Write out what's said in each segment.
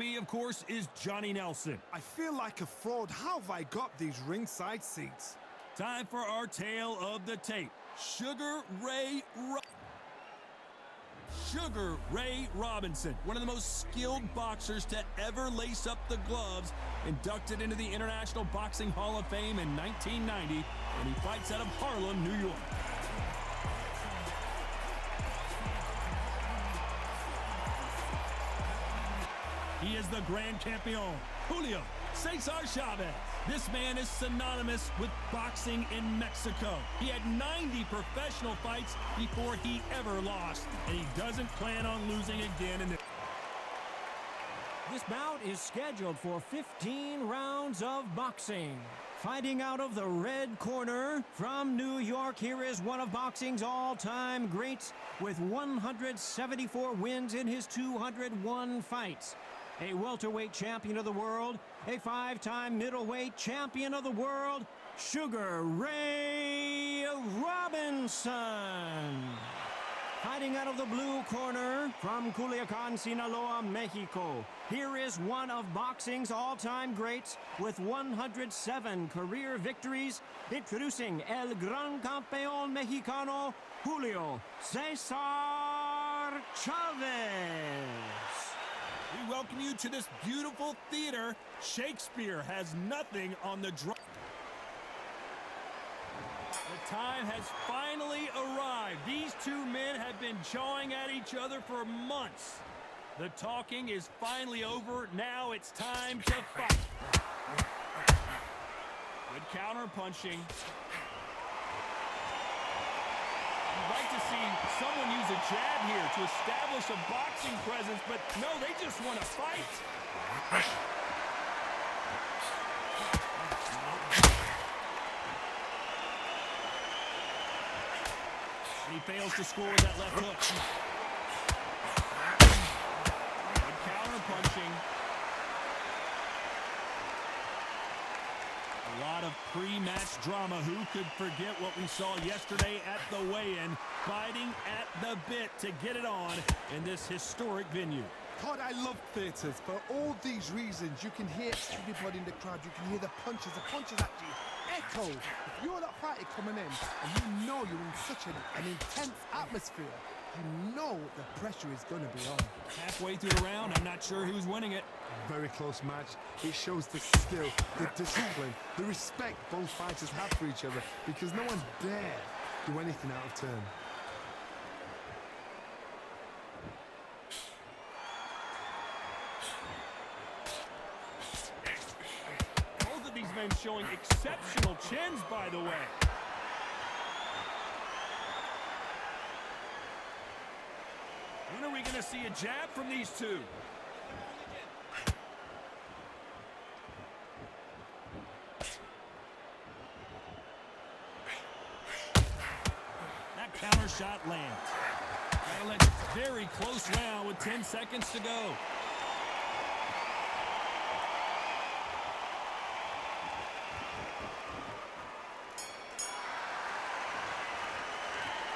me, of course, is Johnny Nelson. I feel like a fraud. How have I got these ringside seats? Time for our tale of the tape. Sugar Ray Robinson, one of the most skilled boxers to ever lace up the gloves, inducted into the International Boxing Hall of Fame in 1990, and he fights out of Harlem, New York. He is the Grand Campeon, Julio Cesar Chavez. This man is synonymous with boxing in Mexico. He had 90 professional fights before he ever lost, and he doesn't plan on losing again. This bout is scheduled for 15 rounds of boxing. Fighting out of the red corner from New York, here is one of boxing's all-time greats with 174 wins in his 201 fights. A welterweight champion of the world, a 5-time middleweight champion of the world, Sugar Ray Robinson. Fighting out of the blue corner from Culiacan, Sinaloa, Mexico. Here is one of boxing's all-time greats with 107 career victories. Introducing El Gran Campeón Mexicano, Julio Cesar Chavez. We welcome you to this beautiful theater. Shakespeare has nothing on the draw. The time has finally arrived. These two men have been jawing at each other for months. The talking is finally over. Now it's time to fight. Good counter punching. You'd like to see someone use a jab here to establish a boxing presence, but no, they just want to fight. And he fails to score with that left hook. Good counter punching. A lot of pre-match drama. Who could forget what we saw yesterday at the weigh-in? Fighting at the bit to get it on in this historic venue. God, I love theatres. For all these reasons, you can hear everybody in the crowd. You can hear the punches. The punches actually echo. If you're that fighter coming in and you know you're in such an intense atmosphere, you know the pressure is going to be on. Halfway through the round, I'm not sure who's winning it. Very close match. It shows the skill, the discipline, the respect both fighters have for each other, because no one dare do anything out of turn. Both of these men showing exceptional chins, by the way. When are we going to see a jab from these two? That counter shot lands. Very close round with 10 seconds to go.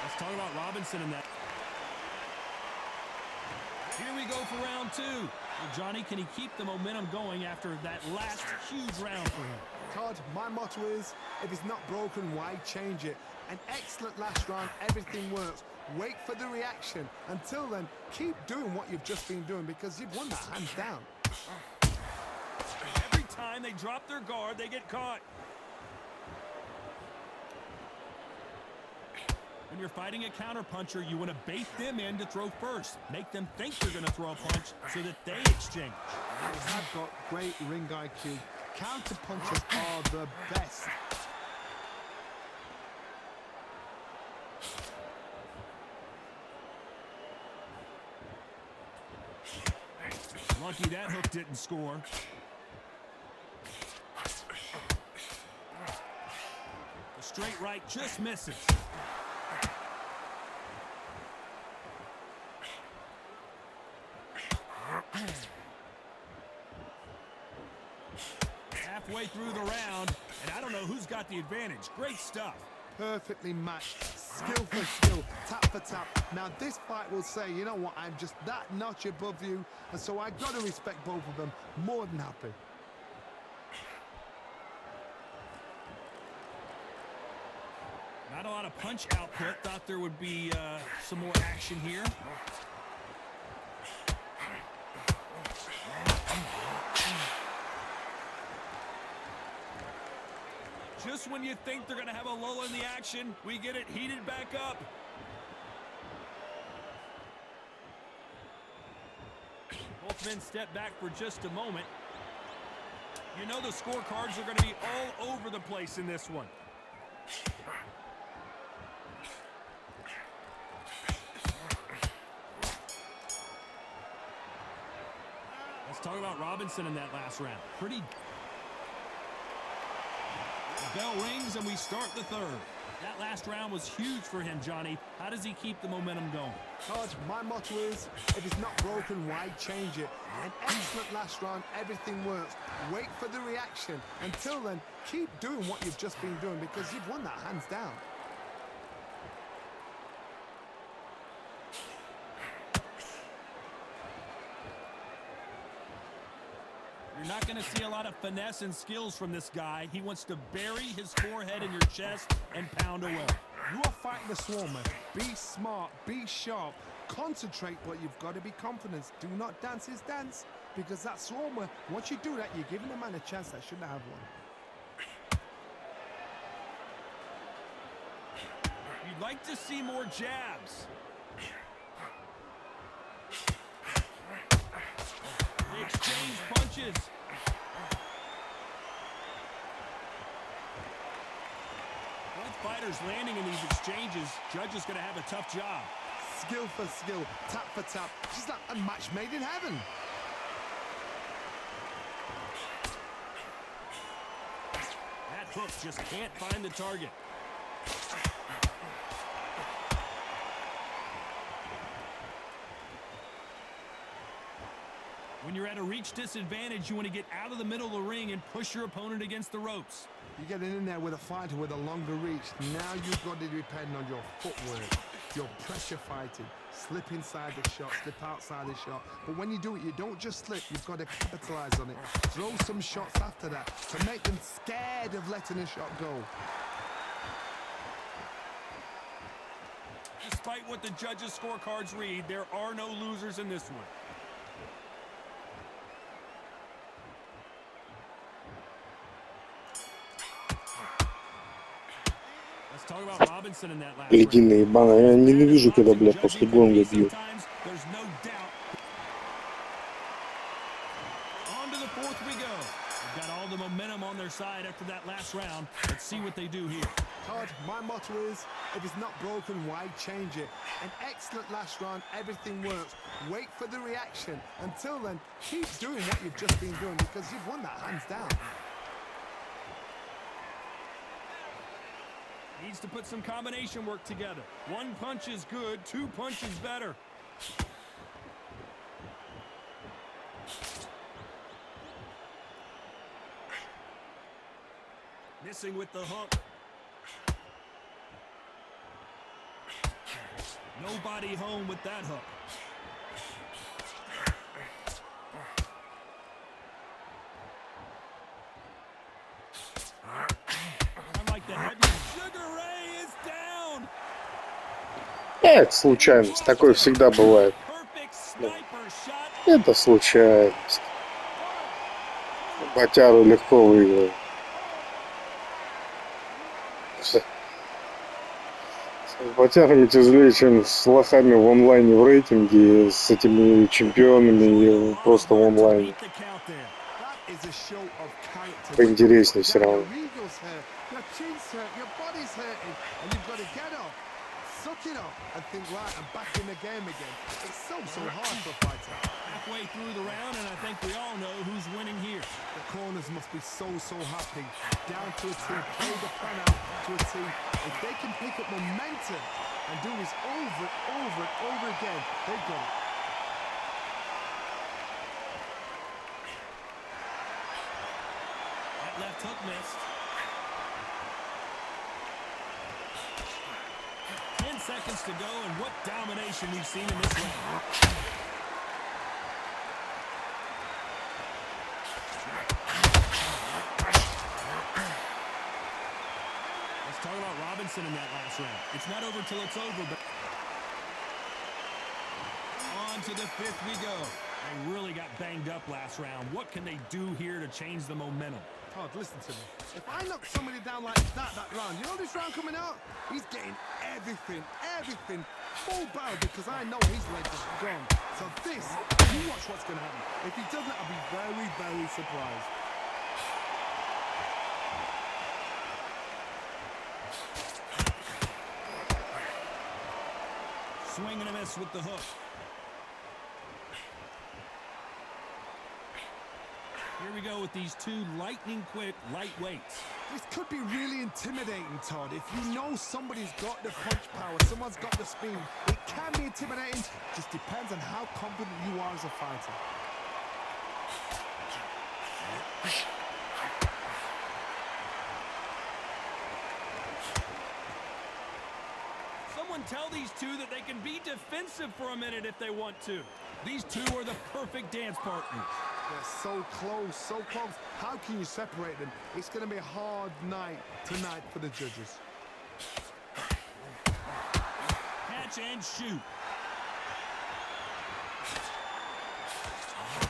Let's talk about Robinson in that. Here we go for round two. Well, Johnny, can he keep the momentum going after that last huge round for him? Todd, my motto is, if it's not broken, why change it? An excellent last round, everything works. Wait for the reaction. Until then, keep doing what you've just been doing, because you've won that hands down. Every time they drop their guard, they get caught. When you're fighting a counterpuncher, you want to bait them in to throw first. Make them think you're going to throw a punch so that they exchange. They have got great ring IQ. Counterpunchers are the best. Lucky that hook didn't score. The straight right just misses. Halfway through the round, and I don't know who's got the advantage. Great stuff. Perfectly matched. Skill for skill, tap for tap. Now this fight will say, you know what, I'm just that notch above you, and so I got to respect both of them. More than happy. Not a lot of punch output. Thought there would be some more action here. Just when you think they're going to have a lull in the action, we get it heated back up. Both men step back for just a moment. You know the scorecards are going to be all over the place in this one. Let's talk about Robinson in that last round. The bell rings and we start the third. That last round was huge for him, Johnny. How does he keep the momentum going? Todd, my motto is, if it's not broken, why change it? An excellent last round, everything works. Wait for the reaction. Until then, keep doing what you've just been doing because you've won that hands down. You're not going to see a lot of finesse and skills from this guy. He wants to bury his forehead in your chest and pound away. You are fighting the Swarmer. Be smart, be sharp, concentrate, but you've got to be confident. Do not dance his dance, because that Swarmer, once you do that, you're giving the man a chance that shouldn't have one. You'd like to see more jabs. They exchange punches. Both fighters landing in these exchanges. Judge is going to have a tough job. Skill for skill, tap for tap. Just like a match made in heaven. That hook just can't find the target. When you're at a reach disadvantage, you want to get out of the middle of the ring and push your opponent against the ropes. You're getting in there with a fighter with a longer reach. Now you've got to depend on your footwork, your pressure fighting, slip inside the shot, slip outside the shot. But when you do it, you don't just slip, you've got to capitalize on it. Throw some shots after that to make them scared of letting a shot go. Despite what the judges' scorecards read, there are no losers in this one. Легенда ебаная. Я ненавижу, когда, бля, после гонга бьют. Todd, my motto is, if it's not broken, why change it? An excellent last round, everything works. Wait for the reaction. Until then, keep doing what you've just been doing because you've won that hands down. Needs to put some combination work together. One punch is good, two punches better. Missing with the hook. Nobody home with that hook. Unlike the heavy Sugar Ray is down. Это случайность, такое всегда бывает. Это случайность. Батяру легко выиграл. С батярами тяжелее, чем с лохами в онлайне в рейтинге, с этими чемпионами просто в онлайне. Поинтереснее все равно. Suck it up and think, right, I'm back in the game again. It's so hard for a fighter. Halfway through the round, and I think we all know who's winning here. The corners must be so happy. Down to a T, play the plan out to a T. If they can pick up momentum and do this over and over again, they've got it. That left hook missed. seconds to go, and what domination we've seen in this round. Let's talk about Robinson in that last round. It's not over till it's over, but on to the fifth we go. They really got banged up last round. What can they do here to change the momentum? Todd, listen to me. If I knock somebody down like that round, you know this round coming out? He's getting everything, full barrel, because I know his legs are gone. So this, you watch what's going to happen. If he doesn't, I'll be very, very surprised. Swing and a miss with the hook. Here we go with these two lightning-quick lightweights. This could be really intimidating, Todd. If you know somebody's got the punch power, someone's got the speed, it can be intimidating. Just depends on how confident you are as a fighter. Someone tell these two that they can be defensive for a minute if they want to. These two are the perfect dance partners. They're so close, so close. How can you separate them? It's going to be a hard night tonight for the judges. Catch and shoot.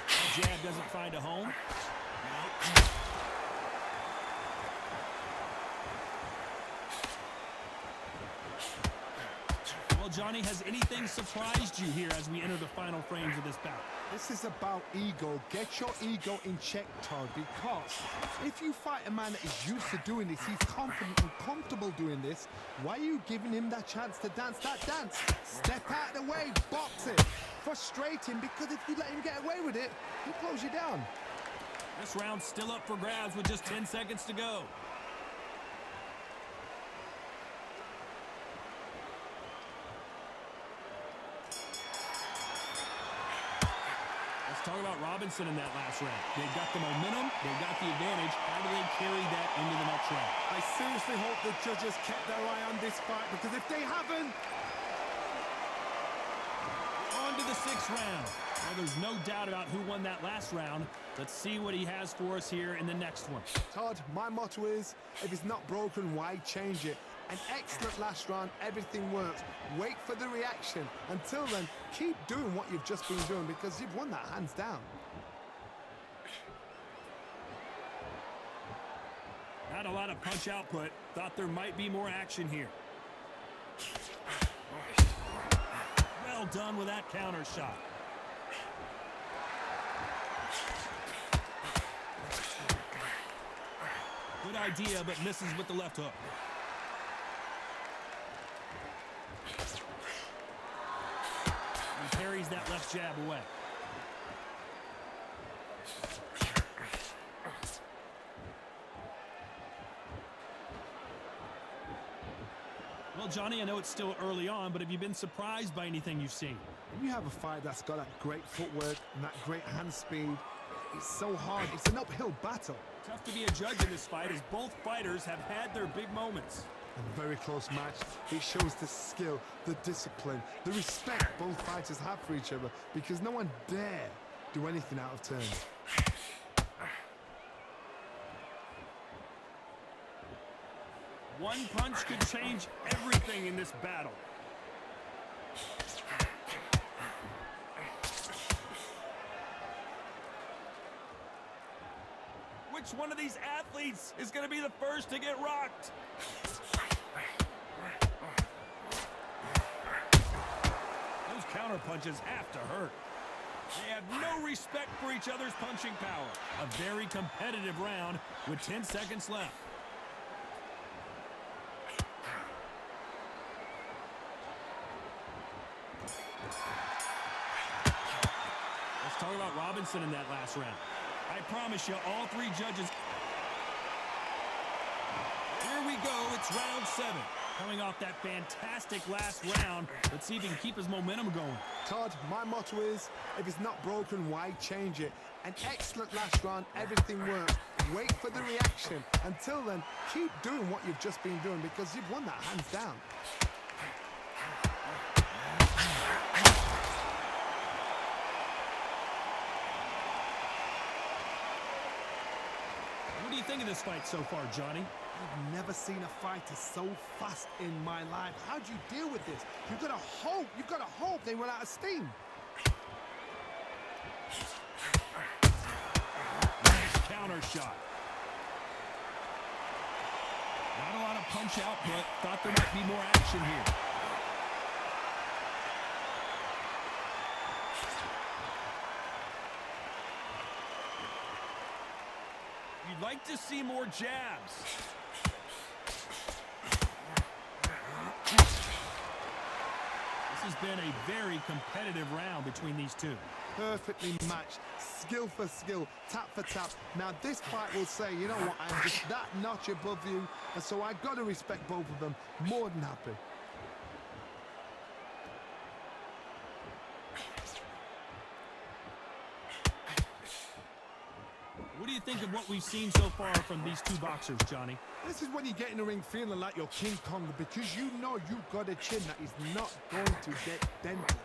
The jab doesn't find a home. Well, Johnny, has anything surprised you here as we enter the final frames of this bout? This is about ego. Get your ego in check, Todd, because if you fight a man that is used to doing this, he's confident and comfortable doing this, why are you giving him that chance to dance that dance? Step out of the way, box it. Frustrate him, because if you let him get away with it, he'll close you down. This round's still up for grabs with just 10 seconds to go. Talk about Robinson in that last round. They've got the momentum, they've got the advantage. How do they carry that into the next round? I seriously hope the judges kept their eye on this fight, because if they haven't... On to the sixth round. Well, there's no doubt about who won that last round. Let's see what he has for us here in the next one. Todd, my motto is, if it's not broken, why change it? An excellent last round, everything works. Wait for the reaction. Until then, keep doing what you've just been doing, because you've won that hands down. Not a lot of punch output. Thought there might be more action here. Well done with that counter shot. Good idea, but misses with the left hook. Parries that left jab away. Well, Johnny, I know it's still early on, but have you been surprised by anything you've seen? When you have a fight that's got that great footwork and that great hand speed, it's so hard. It's an uphill battle. Tough to be a judge in this fight, as both fighters have had their big moments. A very close match. It shows the skill, the discipline, the respect both fighters have for each other, because no one dare do anything out of turn. One punch could change everything in this battle. Which one of these athletes is going to be the first to get rocked? Those counter punches have to hurt. They have no respect for each other's punching power. A very competitive round with 10 seconds left. Let's talk about Robinson in that last round. I promise you, all three judges... Here we go, it's round 7. Coming off that fantastic last round, let's see if he can keep his momentum going. Todd, my motto is, if it's not broken, why change it? An excellent last round, everything works. Wait for the reaction. Until then, keep doing what you've just been doing, because you've won that hands down. think of this fight so far, Johnny? I've never seen a fighter so fast in my life. How do you deal with this? You've got to hope they run out of steam. Nice counter shot. Not a lot of punch output. Thought there might be more action here. You'd like to see more jabs. This has been a very competitive round between these two. Perfectly matched, skill for skill, tap for tap. Now this fight will say, you know what, I'm just that notch above you, and so I've got to respect both of them. More than happy. What do you think of what we've seen so far from these two boxers, Johnny? This is when you get in the ring feeling like you're King Kong, because you know you've got a chin that is not going to get dented.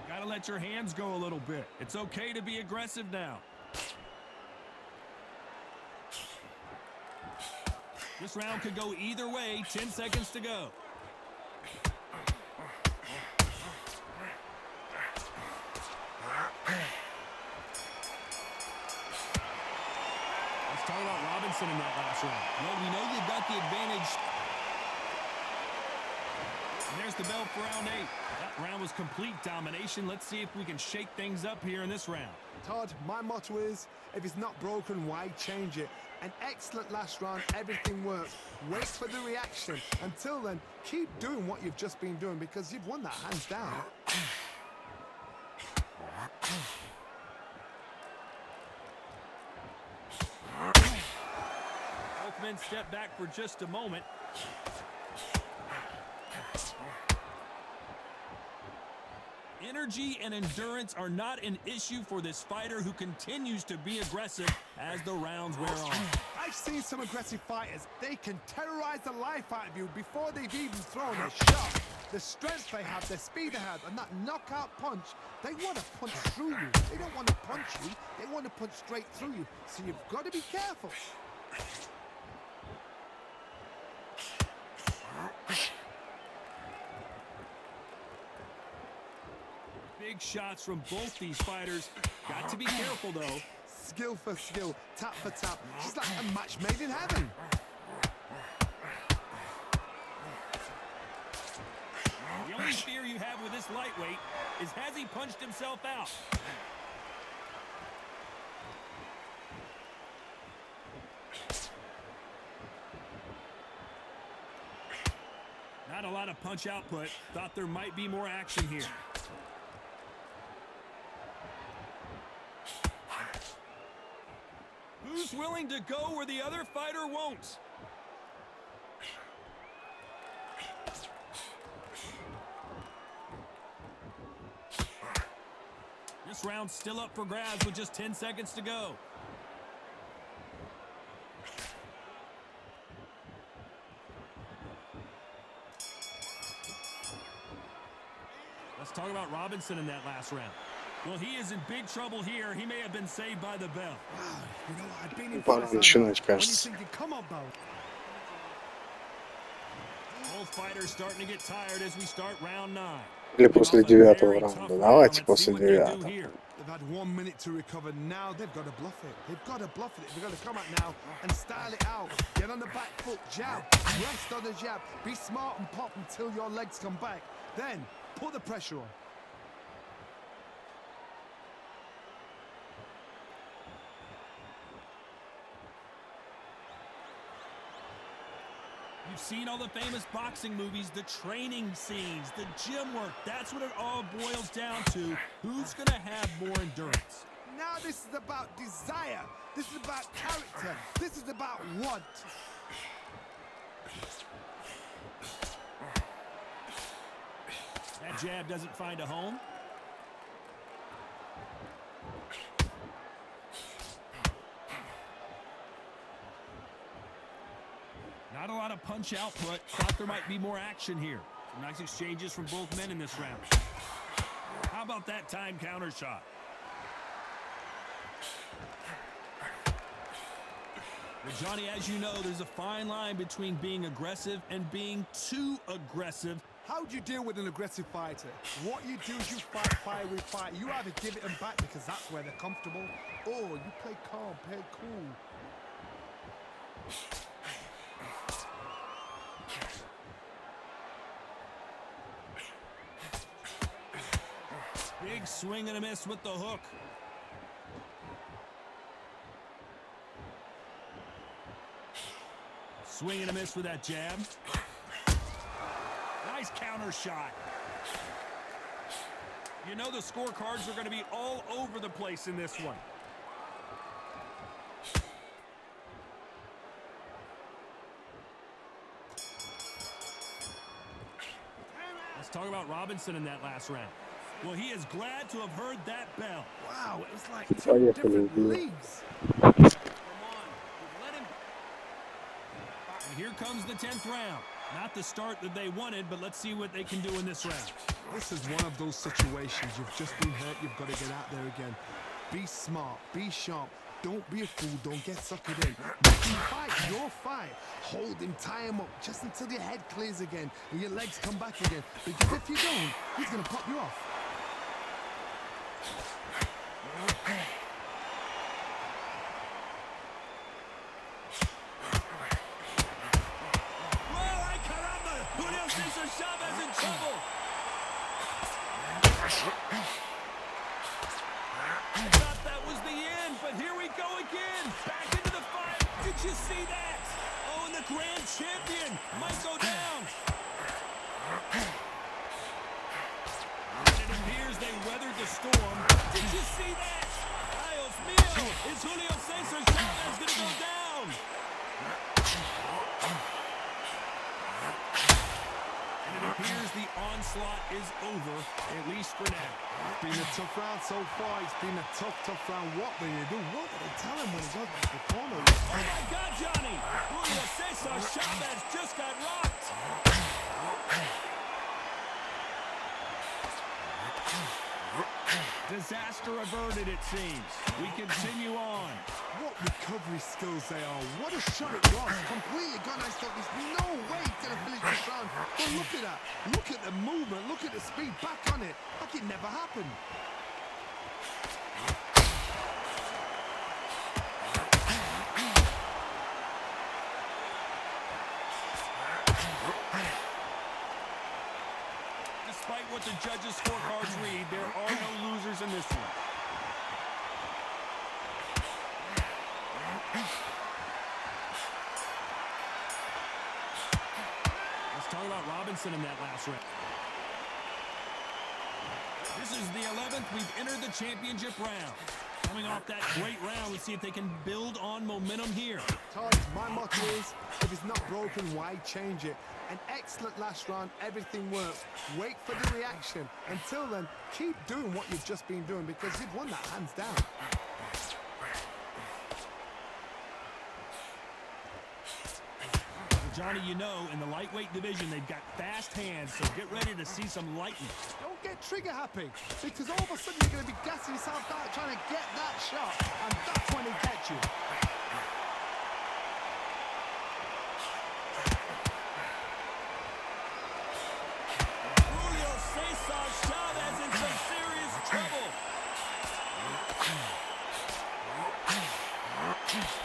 Gotta let your hands go a little bit. It's okay to be aggressive now. This round could go either way. 10 seconds to go. Let's talk about Robinson in that last round. Well, we know you've got the advantage. And there's the bell for round 8. That round was complete domination. Let's see if we can shake things up here in this round. Todd, my motto is, if it's not broken, why change it? An excellent last round, everything works. Wait for the reaction. Until then, keep doing what you've just been doing, because you've won that hands down. Both men step back for just a moment. Energy and endurance are not an issue for this fighter, who continues to be aggressive as the rounds wear on. I've seen some aggressive fighters. They can terrorize the life out of you before they've even thrown a shot. The strength they have, the speed they have, and that knockout punch, they want to punch through you. They don't want to punch you. They want to punch straight through you. So you've got to be careful. Big shots from both these fighters. Got to be careful, though. Skill for skill, tap for tap. It's like a match made in heaven. The only fear you have with this lightweight is, has he punched himself out? Not a lot of punch output. Thought there might be more action here. Who's willing to go where the other fighter won't? This round's still up for grabs with just 10 seconds to go. Let's talk about Robinson in that last round. Well, he is in big trouble here. He may have been saved by the bell. Wow, you know, I've been in Пора начинать, when you're кажется. thinking, come on, Bo. Both fighters starting to get tired as we start round 9. Или после 9-го раунда. Давайте после 9-го. They've had 1 minute to recover. Now they've got to bluff it. They've got to bluff it. They've got to come out now and style it out. Get on the back foot, jab, rest on the jab. Be smart and pop until your legs come back. Then put the pressure on. You've seen all the famous boxing movies, the training scenes, the gym work. That's what it all boils down to. Who's going to have more endurance? Now this is about desire. This is about character. This is about want. That jab doesn't find a home. Not a lot of punch output. Thought there might be more action here. Some nice exchanges from both men in this round. How about that time counter shot? Well, Johnny, as you know, there's a fine line between being aggressive and being too aggressive. How do you deal with an aggressive fighter? What you do is you fight fire with fire. You either give it them back because that's where they're comfortable, or you play calm, play cool. Big swing and a miss with the hook. Swing and a miss with that jab. Nice counter shot. You know the scorecards are going to be all over the place in this one. Let's talk about Robinson in that last round. Well, he is glad to have heard that bell. Wow, it was like two different leagues. Come on, let him. And here comes the 10th round. Not the start that they wanted, but let's see what they can do in this round. This is one of those situations. You've just been hurt. You've got to get out there again. Be smart. Be sharp. Don't be a fool. Don't get suckered in. If you fight, your fight. Hold him, tie him up, just until your head clears again and your legs come back again. Because if you don't, he's going to pop you off. Julio Cesar Chavez in trouble. I thought that was the end, but here we go again. Back into the fight. Did you see that? Oh, and the grand champion might go down. And it appears they weathered the storm. Did you see that? Dios mío. Is Julio Cesar Chavez going to go down? It appears the onslaught is over, at least for now. It's been a tough round so far. It's been a tough round. What do you do? What do they tell him when he goes back to the corner? Oh my God, Johnny! Julio Cesar Chavez just got rocked. Disaster averted, it seems. We continue on. What recovery skills they are. What a shot it was. Completely gone. I thought there's no way he's going to finish this round. But look at that. Look at the movement. Look at the speed. Back on it. Like it never happened. Despite what the judges' scorecards read, there are no losers in this one. Let's talk about Robinson in that last round. This is the 11th. We've entered the championship round. Coming off that great round, let's see if they can build on momentum here. Todd, my motto is, if it's not broken, why change it? An excellent last round, everything works. Wait for the reaction. Until then, keep doing what you've just been doing because you've won that hands down. Johnny, you know, in the lightweight division, they've got fast hands, so get ready to see some lightning. Don't get trigger happy, because all of a sudden you're going to be gassing yourself out trying to get that shot, and that's when it gets you. Julio Cesar Chavez in some serious trouble.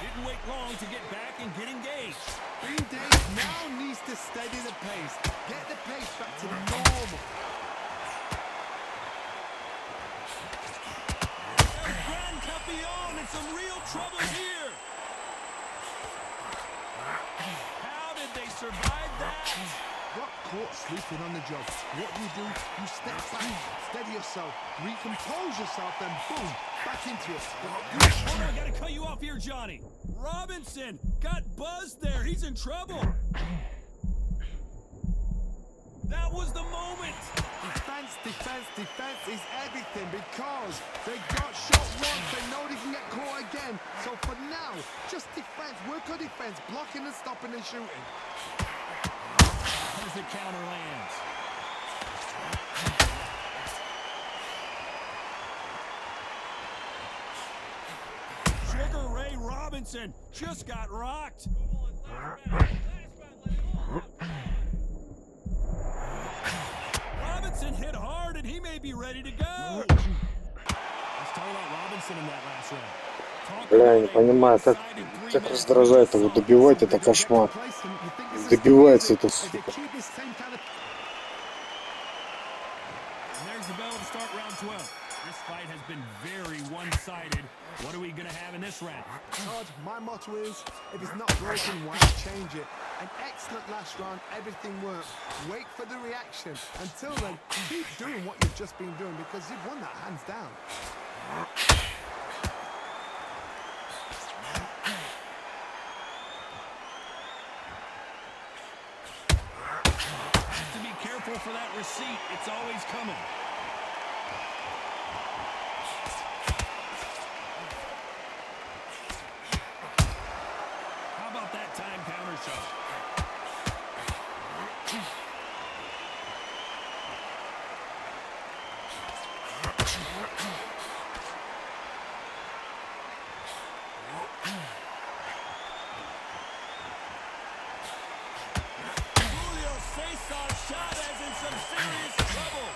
Didn't wait long to get back and get engaged. Green Day now needs to steady the pace. Get the pace back to normal. El Gran Campeón in some real trouble here. How did they survive that? Got caught sleeping on the job. What do? You step back, steady yourself, recompose yourself, then boom, back into it. Hold on, I gotta cut you off here, Johnny. Robinson got buzzed there. He's in trouble. That was the moment. Defense is everything because they got shot once. They know they can get caught again. So for now, just defense. Work on defense, blocking and stopping and shooting. As the counter lands. Sugar Ray Ray Robinson just got rocked. Robinson hit hard and he may be ready to go. Let's talk about Robinson in that last round. Бля, я не понимаю, как раздражает его добивать, это кошмар. Добивается это, сука. There's the bell to start round 12. This fight has been very one-sided. What are we going to have in this round? Todd, my motto is, if it's not broken, why change it? An excellent last round, everything works. Wait for the reaction. Until then, keep doing what you've just been doing because you've won that hands down. Have to be careful for that receipt. It's always coming. How about that time counter shot? Julio Cesar Chavez in some serious trouble.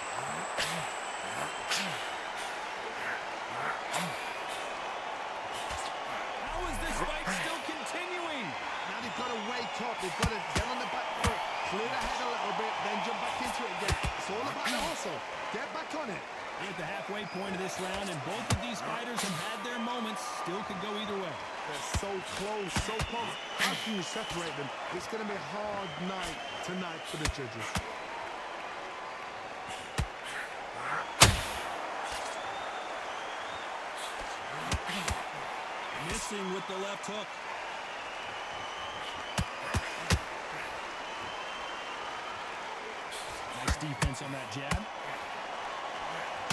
How is this fight still continuing? Now they've got to wake up. They've got to get on the back foot, clear the head a little bit, then jump back into it again. It's all about the hustle. Get back on it. We're at the halfway point of this round, and both of these fighters have had their moments. Still could go either way. They're so close, so close. How can you separate them? It's going to be a hard night tonight for the judges. Missing with the left hook. Nice defense on that jab.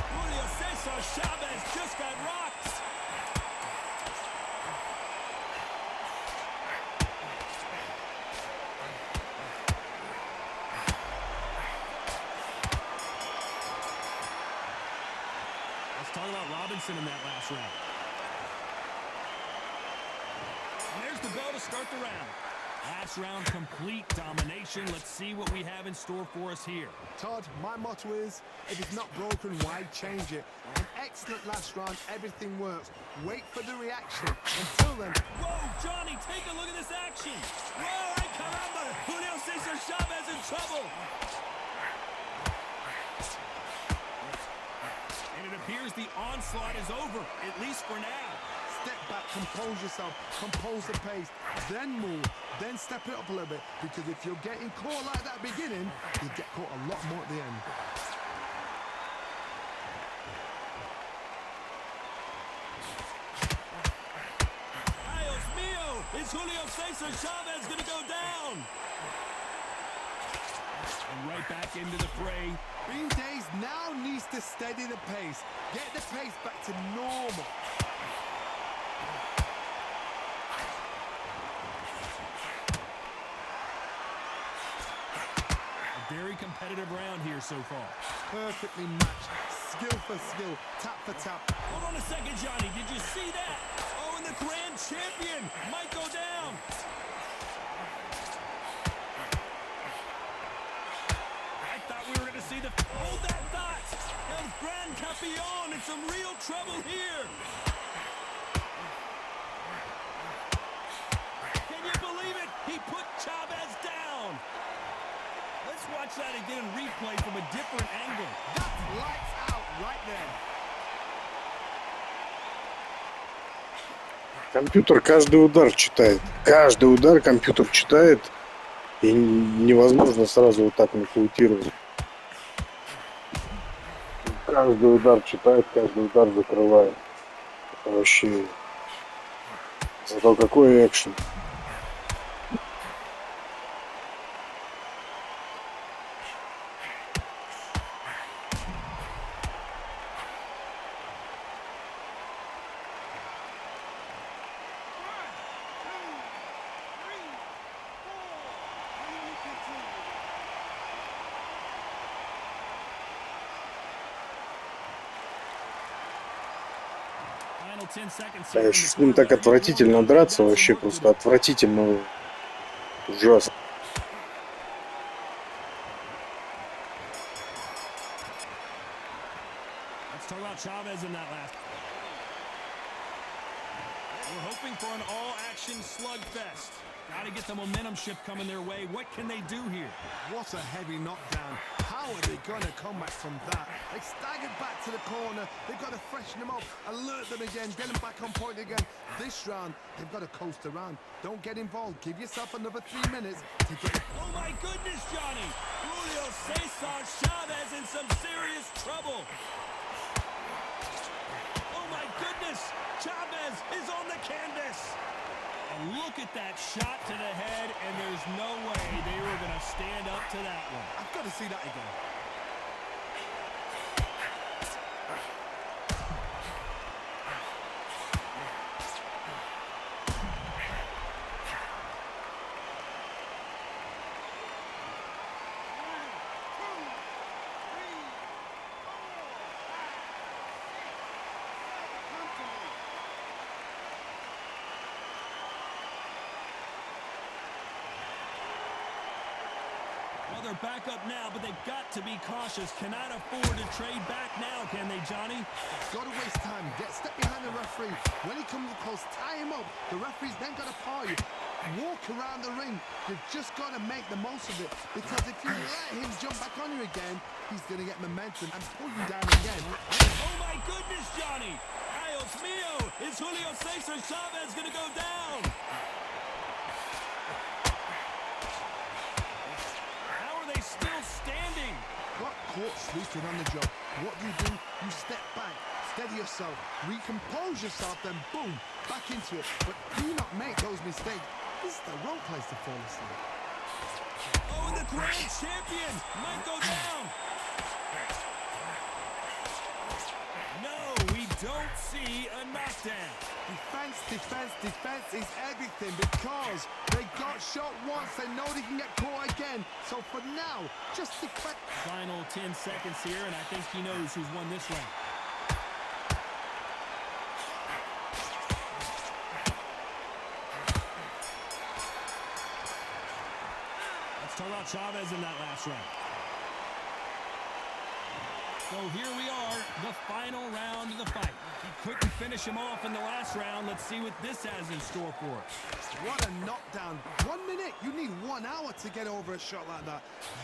Julio Cesar Chavez just got rocked. Let's talk about Robinson in that last round. And there's the bell to start the round. Last round, complete domination. Let's see what we have in store for us here. Todd, my motto is, if it's not broken, why change it? An excellent last round, everything works. Wait for the reaction. Until then, Whoa, Johnny, take a look at this action. Whoa, ay caramba. Julio Cesar Chavez in trouble. And it appears the onslaught is over, at least for now. step back, compose yourself, compose the pace, then move, then step it up a little bit. Because if you're getting caught like that beginning, you get caught a lot more at the end. Dios mío! Is Julio Cesar Chavez going to go down? And right back into the fray. Bean Days now needs to steady the pace, get the pace back to normal. A very competitive round here so far. Perfectly matched, skill for skill, tap for tap. Hold on a second, Johnny. Did you see that? Oh, and the grand champion might go down. I thought we were going to see the... Hold that thought! El Gran Campeon in some real trouble here. Can you believe it? He put Chavez down. Let's watch that again in replay from a different angle. That's lights out right there. Компьютер каждый удар читает. Каждый удар компьютер читает. И невозможно сразу вот так нокаутировать. Каждый удар читает, каждый удар закрывает. Это вообще... Зато какой экшен. Final С ним так отвратительно драться, вообще просто отвратительно, ужасно. Let's talk about Chavez in that last. We're hoping for an all-action slugfest. Got to get the momentum shift coming their way. What can they do here? What a heavy knockdown. How are they going to come back from that? They staggered back to the corner. They've got to freshen them up, alert them again, get them back on point again. This round, they've got to coast around. Don't get involved. Give yourself another 3 minutes to get it. Oh my goodness, Johnny! Julio Cesar Chavez in some serious trouble. Oh my goodness! Chavez is on the canvas. And look at that shot to the head, and there's no way they were going to stand up to that one. I've got to see that again. Well, they're back up now, but they've got to be cautious. Cannot afford to trade back now, can they, Johnny? Got to waste time. Step behind the referee. When he comes close, tie him up. The referee's then got to paw you. Walk around the ring. You've just got to make the most of it. Because if you let him jump back on you again, he's going to get momentum and pull you down again. Oh, my goodness, Johnny. Dios mío. Is Julio Cesar Chavez going to go down? Still standing. Got caught sleeping on the job. What do? You step back, steady yourself, recompose yourself, then boom, back into it. But do not make those mistakes. This is the wrong place to fall asleep. Oh, and the grand champion might go down. No, we don't see a knockdown. Defense, defense, defense is everything because they got shot once. They know they can get caught again. So for now, just defend. Final 10 seconds here, and I think he knows who's won this round. Let's talk about Chavez in that last round. So here we are, the final round of the fight. He couldn't finish him off in the last round. Let's see what this has in store for us. What a knockdown. 1 minute. You need 1 hour to get over a shot like that.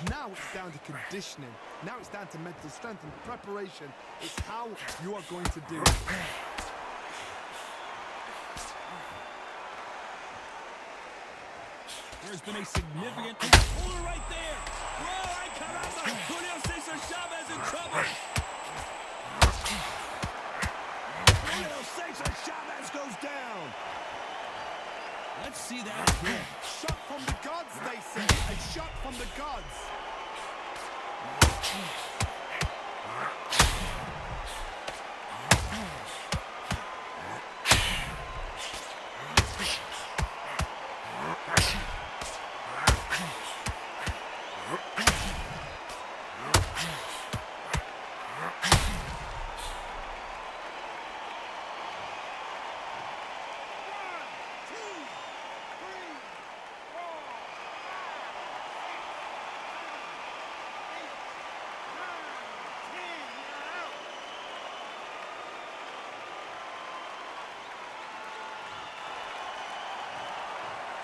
Now it's down to conditioning. Now it's down to mental strength and preparation. It's how you are going to do it. There's been a significant puller right there. Whoa, I caramba! Julio Cesar Chavez in trouble. Julio Cesar Chavez goes down. Let's see that again. Shot from the gods, they say. A shot from the gods.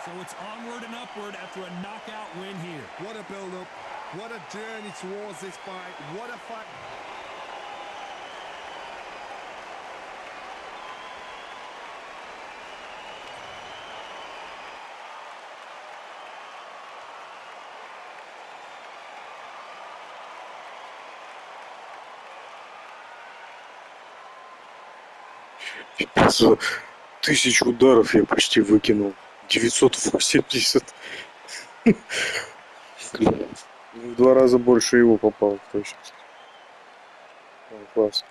So it's onward and upward after a knockout win here. What a build-up. What a journey towards this fight. What a fight. Пипец, 1000 ударов я почти выкинул. 980. В 2 раза больше его попал, точно. Класс.